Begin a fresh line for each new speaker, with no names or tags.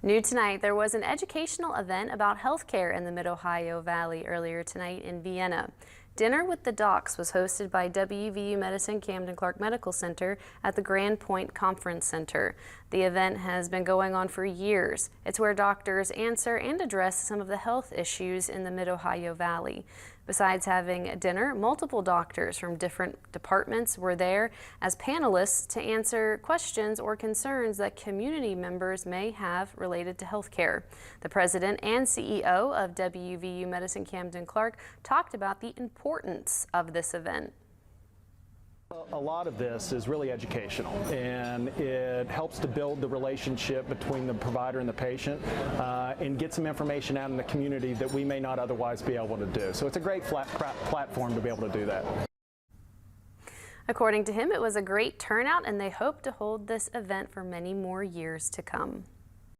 New tonight, there was an educational event about healthcare in the Mid-Ohio Valley earlier tonight in Vienna. Dinner with the Docs was hosted by WVU Medicine Camden Clark Medical Center at the Grand Pointe Conference Center. The event has been going on for years. It's where doctors answer and address some of the health issues in the Mid-Ohio Valley. Besides having dinner, multiple doctors from different departments were there as panelists to answer questions or concerns that community members may have related to healthcare. The president and CEO of WVU Medicine Camden Clark talked about the importance of this event.
A lot of this is really educational, and it helps to build the relationship between the provider and the patient and get some information out in the community that we may not otherwise be able to do. So it's a great platform to be able to do that.
According to him, it was a great turnout, and they hope to hold this event for many more years to come.